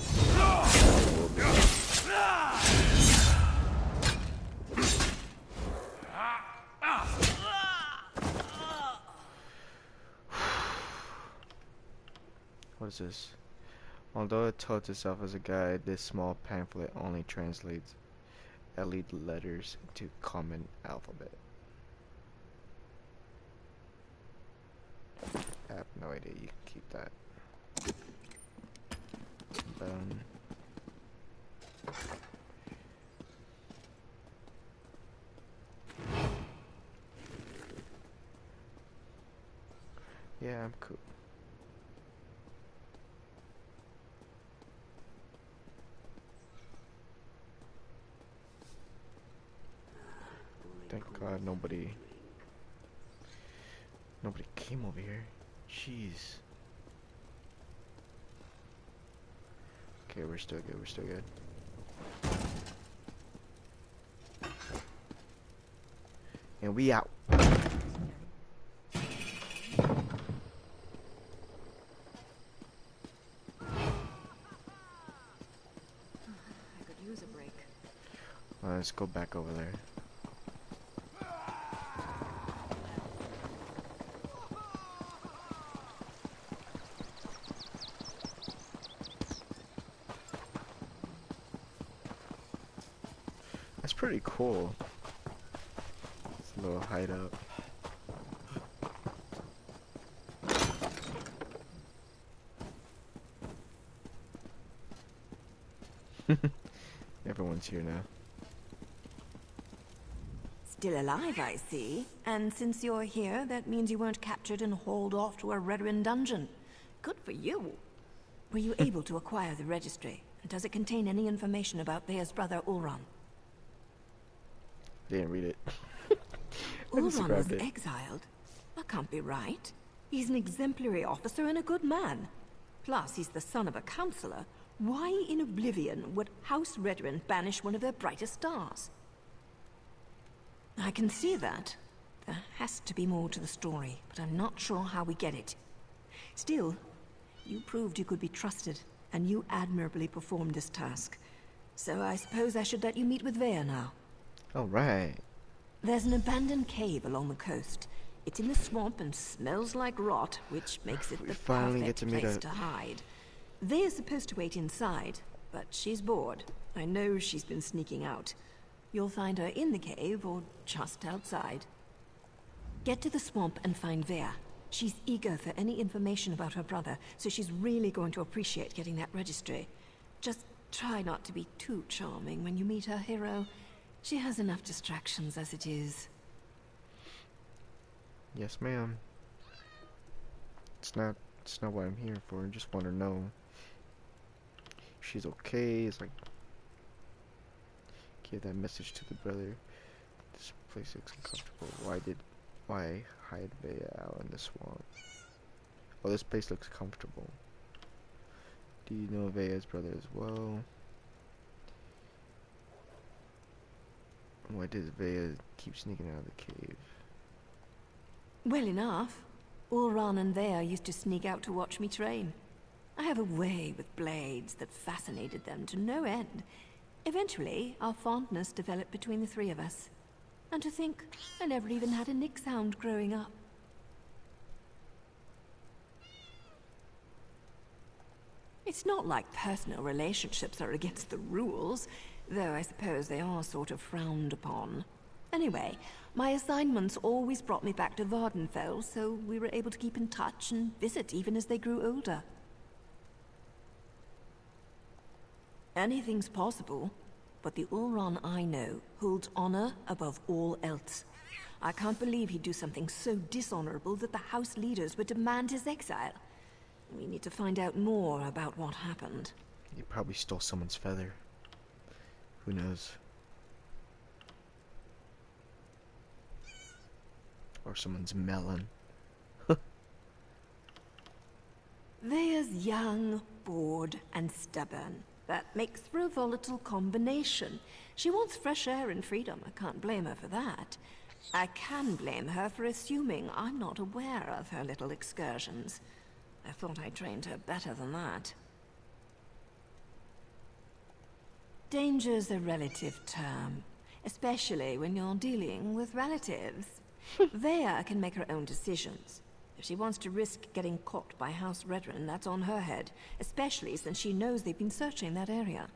Speaker 1: What is this? Although it touts itself as a guide, this small pamphlet only translates elite letters into common alphabet. I have no idea. You can keep that. Boom. Yeah, I'm cool. glad nobody came over here. Jeez. Okay, we're still good, we're still good. And we out.
Speaker 5: I could use a break.
Speaker 1: Let's go back over there. That's pretty cool. It's a little hideout. Everyone's here now.
Speaker 5: Still alive, I see. And since you're here, that means you weren't captured and hauled off to a Redoran dungeon. Good for you. Were you able to acquire the registry? And does it contain any information about Thea's brother, Ulron?
Speaker 1: Didn't read it.
Speaker 5: Ulron was exiled? That can't be right. He's an exemplary officer and a good man. Plus, he's the son of a counselor. Why in oblivion would House Redoran banish one of their brightest stars? I can see that. There has to be more to the story, but I'm not sure how we get it. Still, you proved you could be trusted, and you admirably performed this task. So I suppose I should let you meet with Vea now.
Speaker 1: Alright.
Speaker 5: There's an abandoned cave along the coast. It's in the swamp and smells like rot, which makes it the perfect place to hide. Vea's supposed to wait inside, but she's bored. I know she's been sneaking out. You'll find her in the cave or just outside. Get to the swamp and find Vea. She's eager for any information about her brother, so she's really going to appreciate getting that registry. Just try not to be too charming when you meet her hero. She has enough distractions as it is.
Speaker 1: Yes, ma'am. It's not what I'm here for. I just want to know she's okay. It's like, give that message to the brother. This place looks uncomfortable. Why hide Vea out in the swamp? Oh, this place looks comfortable. Do you know Vea's brother as well? Why does Vea keep sneaking out of the cave?
Speaker 5: Well enough. Ulron and Vea used to sneak out to watch me train. I have a way with blades that fascinated them to no end. Eventually, our fondness developed between the three of us. And to think, I never even had a nick sound growing up. It's not like personal relationships are against the rules, though I suppose they are sort of frowned upon. Anyway, my assignments always brought me back to Vardenfell, so we were able to keep in touch and visit even as they grew older. Anything's possible, but the Ulron I know holds honor above all else. I can't believe he'd do something so dishonorable that the House leaders would demand his exile. We need to find out more about what happened.
Speaker 1: He probably stole someone's feather. Who knows? Or someone's melon.
Speaker 5: Vea's young, bored, and stubborn. That makes for a volatile combination. She wants fresh air and freedom. I can't blame her for that. I can blame her for assuming I'm not aware of her little excursions. I thought I trained her better than that. Danger's a relative term, especially when you're dealing with relatives. Vea can make her own decisions. If she wants to risk getting caught by House Redoran, that's on her head, especially since she knows they've been searching that area.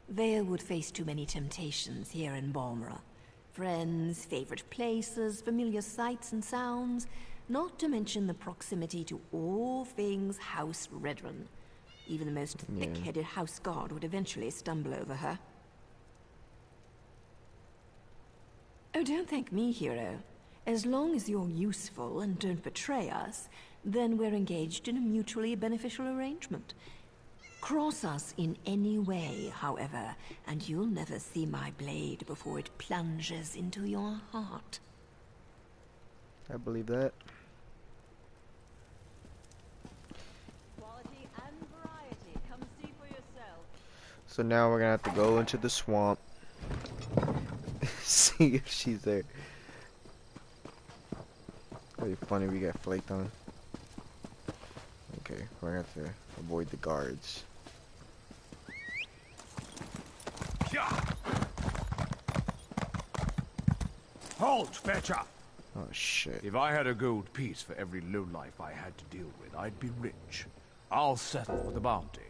Speaker 5: Vea would face too many temptations here in Balmora. Friends, favorite places, familiar sights and sounds, not to mention the proximity to all things House Redoran. Even the most thick-headed house guard would eventually stumble over her. Oh, don't thank me, hero. As long as you're useful and don't betray us, then we're engaged in a mutually beneficial arrangement. Cross us in any way, however, and you'll never see my blade before it plunges into your heart.
Speaker 1: I believe that.
Speaker 6: Quality and variety. Come see for yourself.
Speaker 1: So now we're gonna have to go into the swamp. See if she's there. Pretty funny we get flaked on. Okay, we're gonna have to avoid the guards.
Speaker 8: Halt, fetcher!
Speaker 1: Oh shit.
Speaker 8: If I had a gold piece for every lowlife I had to deal with, I'd be rich. I'll settle for the bounty.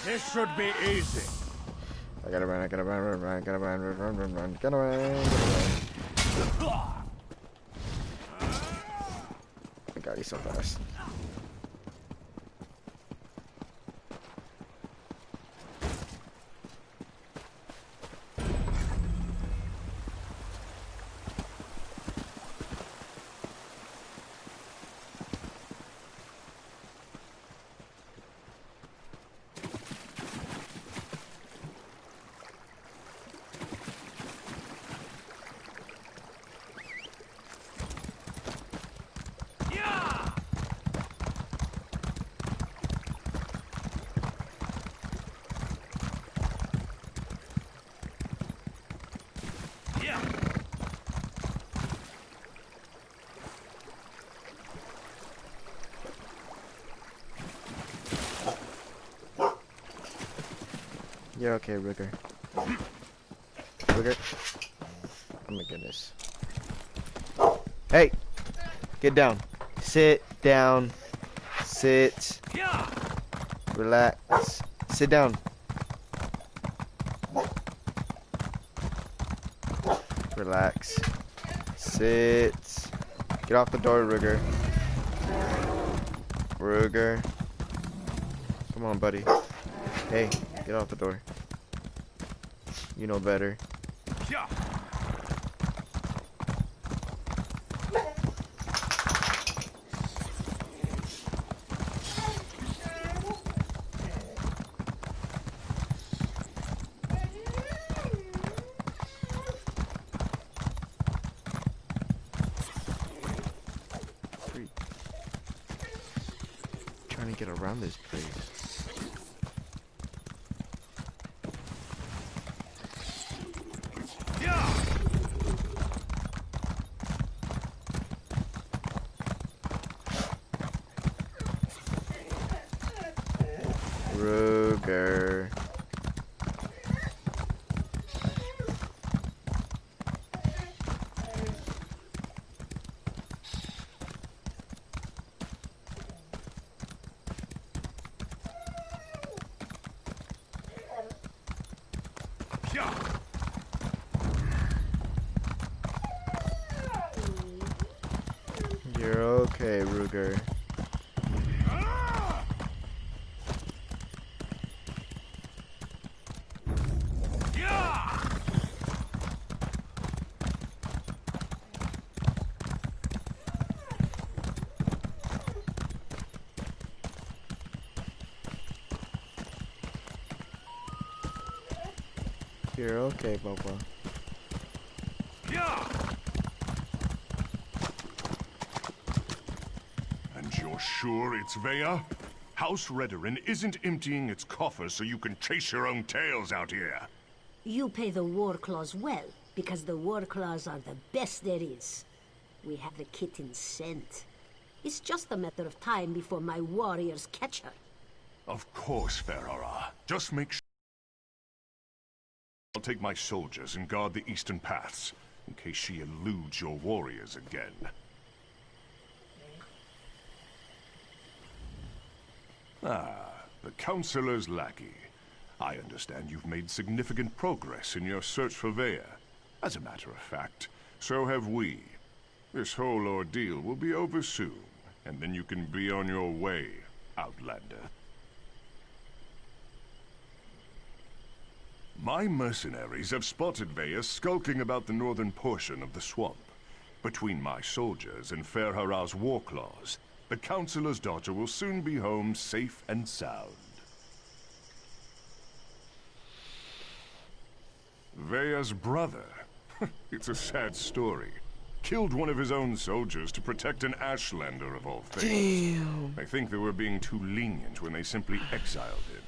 Speaker 8: This should be easy.
Speaker 1: I gotta run, I gotta run, I gotta run, gotta run. Oh god, he's so fast. You're okay, Rigger. Rigger. Oh my goodness. Hey! Get down. Sit down. Sit. Relax. Sit down. Relax. Sit. Get off the door, Rigger. Rigger. Come on, buddy. Hey, get off the door. You know better. Trying to get around this place. Ruger. You're okay, Ruger. You're okay, Boba.
Speaker 9: And you're sure it's Vea? House Redoran isn't emptying its coffers so you can chase your own tails out here.
Speaker 10: You pay the war claws well, because the war claws are the best there is. We have the kitten scent. It's just a matter of time before my warriors catch her.
Speaker 9: Of course, Ferrara. Just make sure. I'll take my soldiers and guard the eastern paths, in case she eludes your warriors again. Ah, the Counselor's lackey. I understand you've made significant progress in your search for Vea. As a matter of fact, so have we. This whole ordeal will be over soon, and then you can be on your way, Outlander. My mercenaries have spotted Vea skulking about the northern portion of the swamp. Between my soldiers and Fair Hurrah's war claws, the Councilor's daughter will soon be home safe and sound. Vea's brother. It's a sad story. Killed one of his own soldiers to protect an Ashlander of all things.
Speaker 1: Damn.
Speaker 9: I think they were being too lenient when they simply exiled him.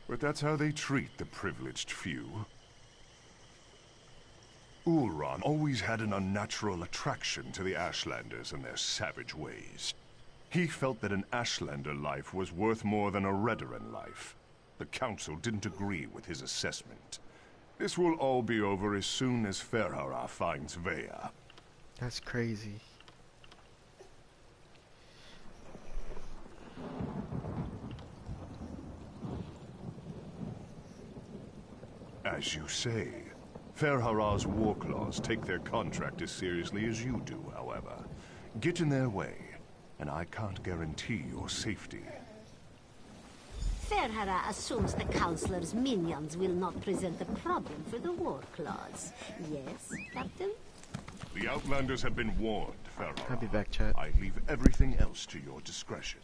Speaker 9: But that's how they treat the privileged few. Ulron always had an unnatural attraction to the Ashlanders and their savage ways. He felt that an Ashlander life was worth more than a Redoran life. The Council didn't agree with his assessment. This will all be over as soon as Fair Hurrah finds Vea.
Speaker 1: That's crazy.
Speaker 9: As you say, Fair Hurrah's war claws take their contract as seriously as you do, however. Get in their way, and I can't guarantee your safety.
Speaker 10: Fair Hurrah assumes the Councilor's minions will not present a problem for the war clause. Yes, Captain?
Speaker 9: The Outlanders have been warned, Fair Hurrah.
Speaker 1: I'll be back, chat.
Speaker 9: I leave everything else to your discretion.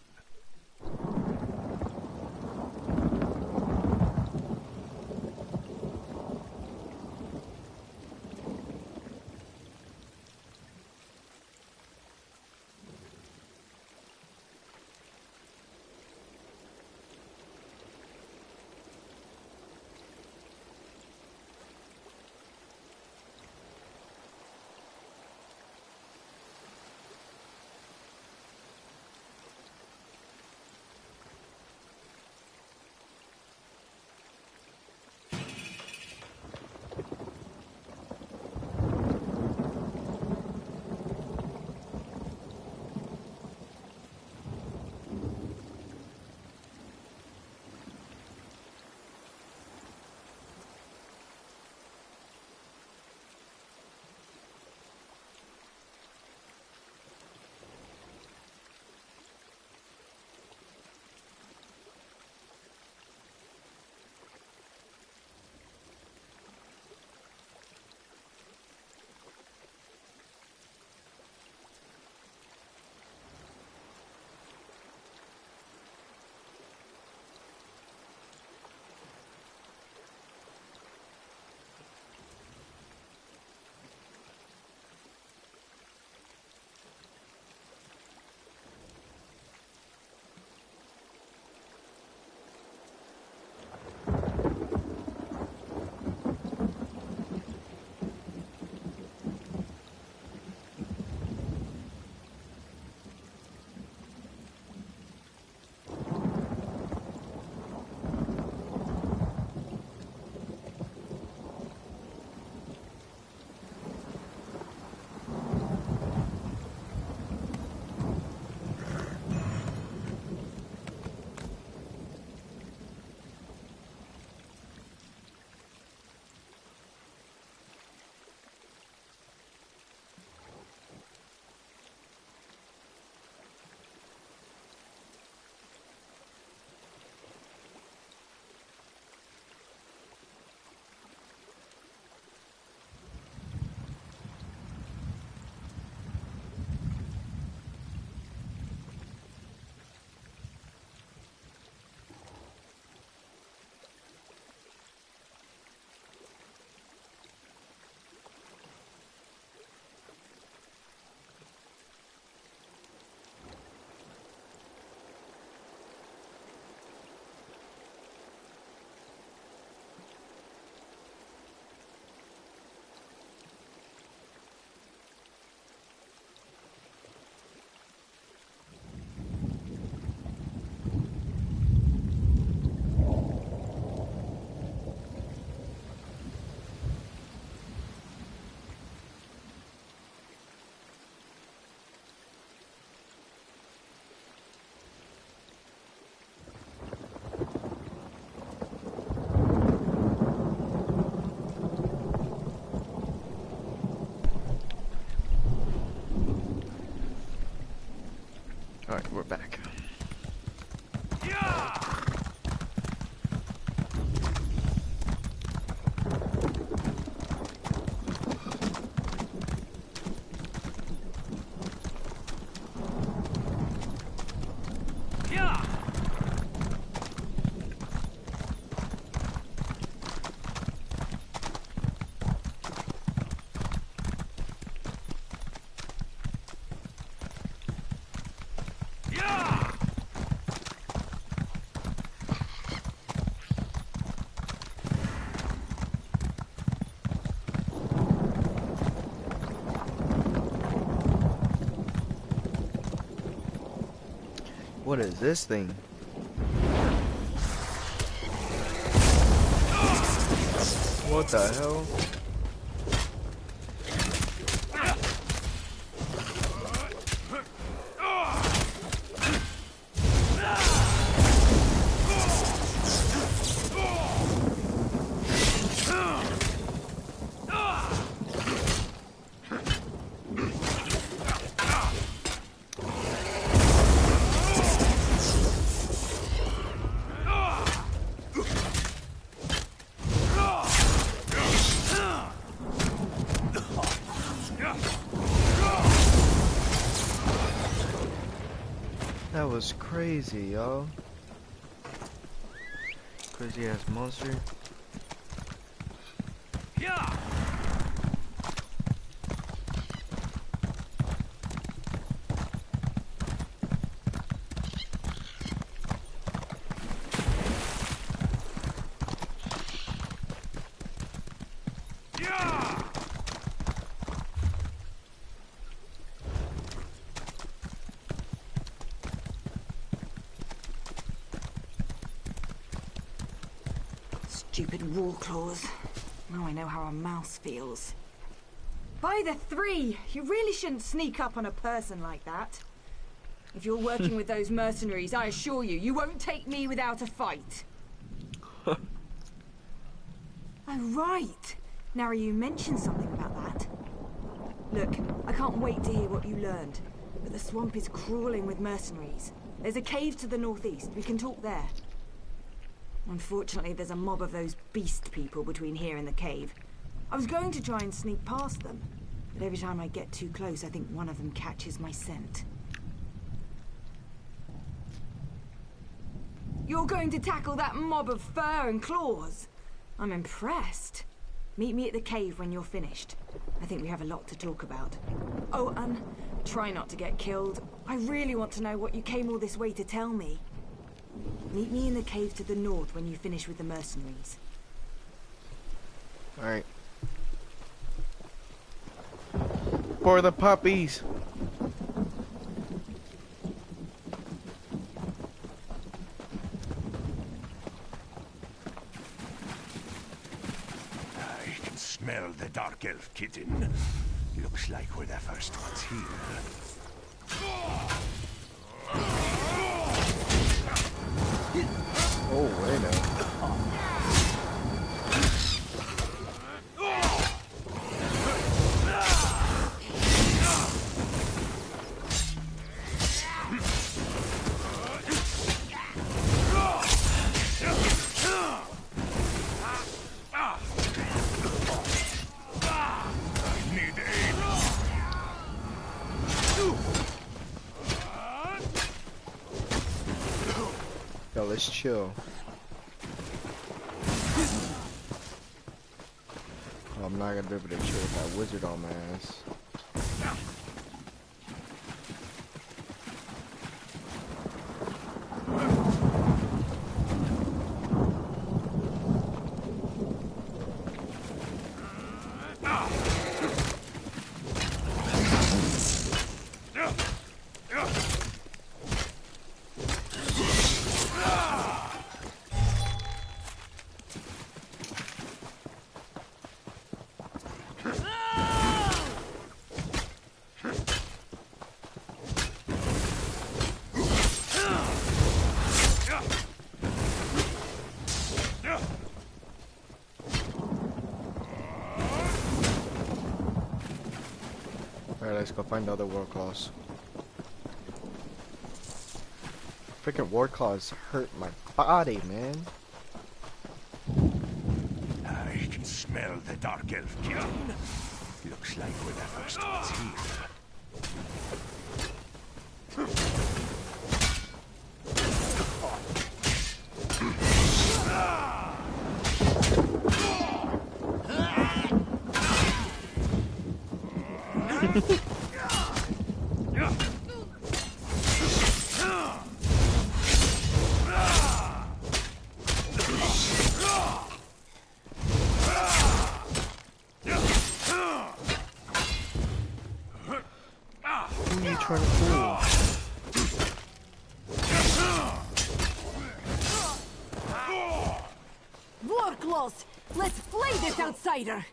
Speaker 1: What is this thing? What the hell? That was crazy, y'all. Crazy ass monster.
Speaker 11: Stupid war claws. Now I know how a mouse feels. By the three! You really shouldn't sneak up on a person like that. If you're working with those mercenaries, I assure you, you won't take me without a fight. Oh, right. Now you mentioned something about that. Look, I can't wait to hear what you learned. But the swamp is crawling with mercenaries. There's a cave to the northeast. We can talk there. Unfortunately, there's a mob of those beast people between here and the cave. I was going to try and sneak past them, but every time I get too close, I think one of them catches my scent. You're going to tackle that mob of fur and claws? I'm impressed. Meet me at the cave when you're finished. I think we have a lot to talk about. Oh, and try not to get killed. I really want to know what you came all this way to tell me. Meet me in the cave to the north when you finish with the mercenaries.
Speaker 1: Alright. For the puppies!
Speaker 9: I can smell the dark elf kitten. Looks like we're the first ones here.
Speaker 1: Oh, wait a minute. Yo, let's chill. Oh, I'm not gonna be able to chill with that wizard on my ass. Alright, let's go find the other war claws. Freaking war claws hurt my body, man.
Speaker 9: I can smell the dark elf kitten. Looks like we're the first ones here.
Speaker 1: Who are you trying to fool?
Speaker 5: walls! Let's flay this outsider!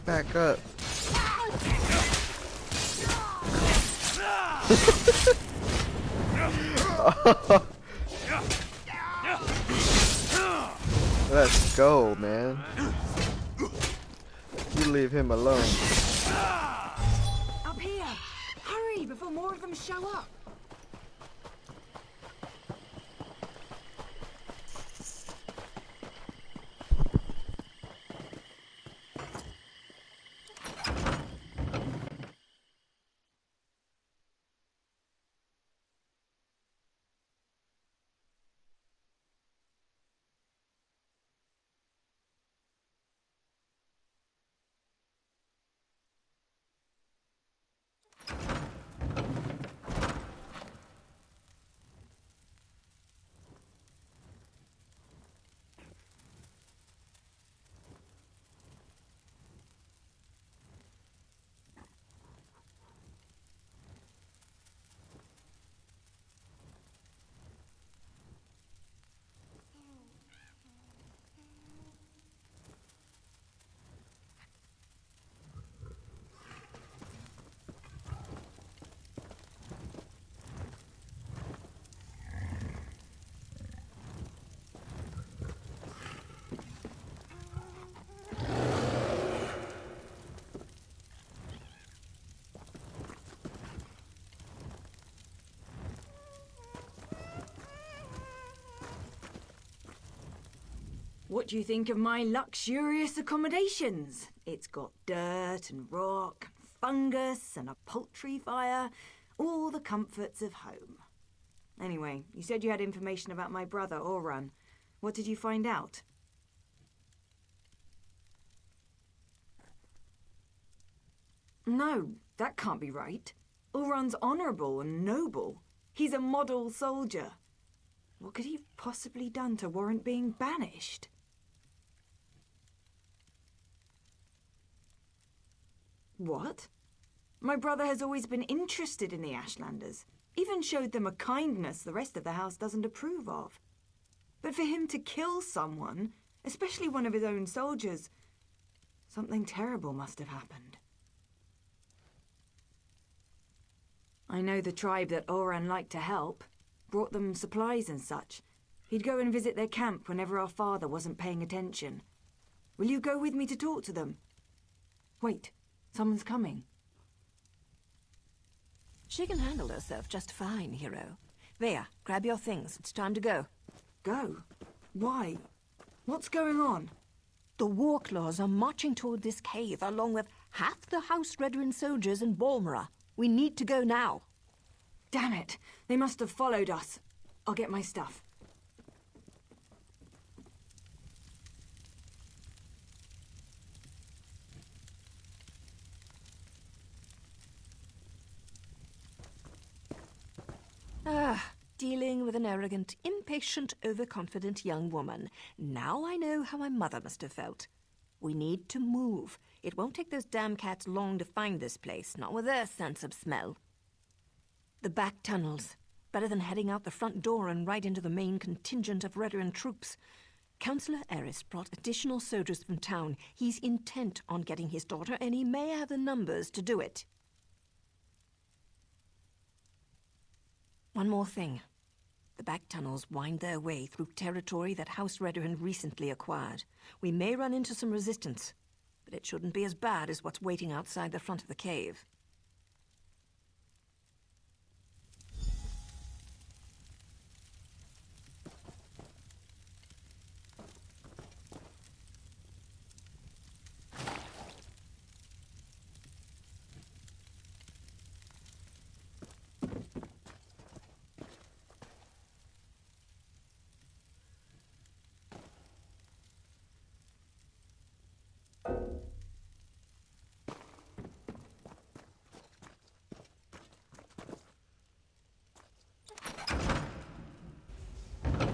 Speaker 1: Back up. Let's go, man. You leave him alone.
Speaker 11: Up here! Hurry before more of them show up! What do you think of my luxurious accommodations? It's got dirt and rock, fungus and a poultry fire, all the comforts of home. Anyway, you said you had information about my brother, Oran. What did you find out? No, that can't be right. Oran's honourable and noble. He's a model soldier. What could he have possibly done to warrant being banished? What? My brother has always been interested in the Ashlanders, even showed them a kindness the rest of the house doesn't approve of. But for him to kill someone, especially one of his own soldiers, something terrible must have happened. I know the tribe that Oran liked to help, brought them supplies and such. He'd go and visit their camp whenever our father wasn't paying attention. Will you go with me to talk to them? Wait. Someone's coming.
Speaker 5: She can handle herself just fine, hero. Vea, grab your things. It's time to go.
Speaker 11: Go? Why? What's going on?
Speaker 5: The Warclaws are marching toward this cave, along with half the House Redoran soldiers in Balmora. We need to go now.
Speaker 11: Damn it! They must have followed us. I'll get my stuff.
Speaker 5: Dealing with an arrogant, impatient, overconfident young woman. Now I know how my mother must have felt. We need to move. It won't take those damn cats long to find this place, not with their sense of smell. The back tunnels. Better than heading out the front door and right into the main contingent of Redoran troops. Councillor Eris brought additional soldiers from town. He's intent on getting his daughter, and he may have the numbers to do it. One more thing. The back tunnels wind their way through territory that House Redoran recently acquired. We may run into some resistance, but it shouldn't be as bad as what's waiting outside the front of the cave.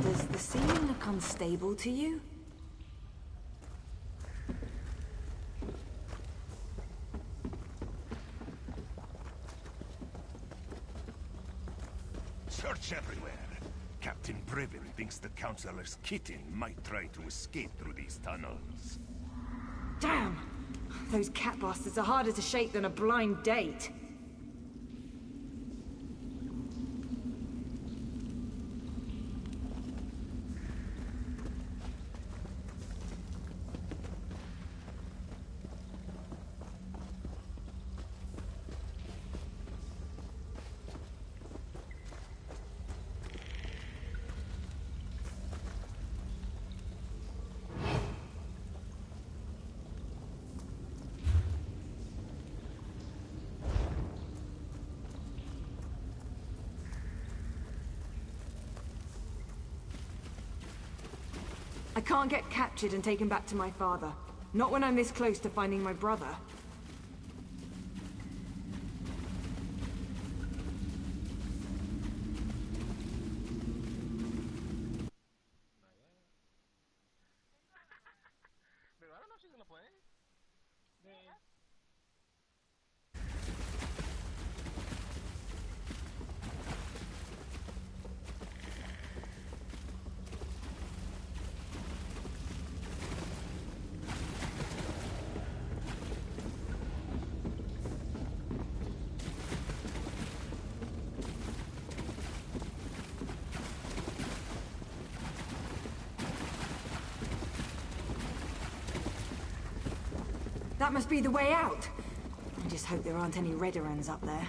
Speaker 11: Does the scene look unstable to you?
Speaker 9: Search everywhere. Captain Brevin thinks the Councillor's kitten might try to escape through these tunnels.
Speaker 11: Damn! Those cat bastards are harder to shake than a blind date. I can't get captured and taken back to my father. Not when I'm this close to finding my brother. That must be the way out. I just hope there aren't any Redorans up there.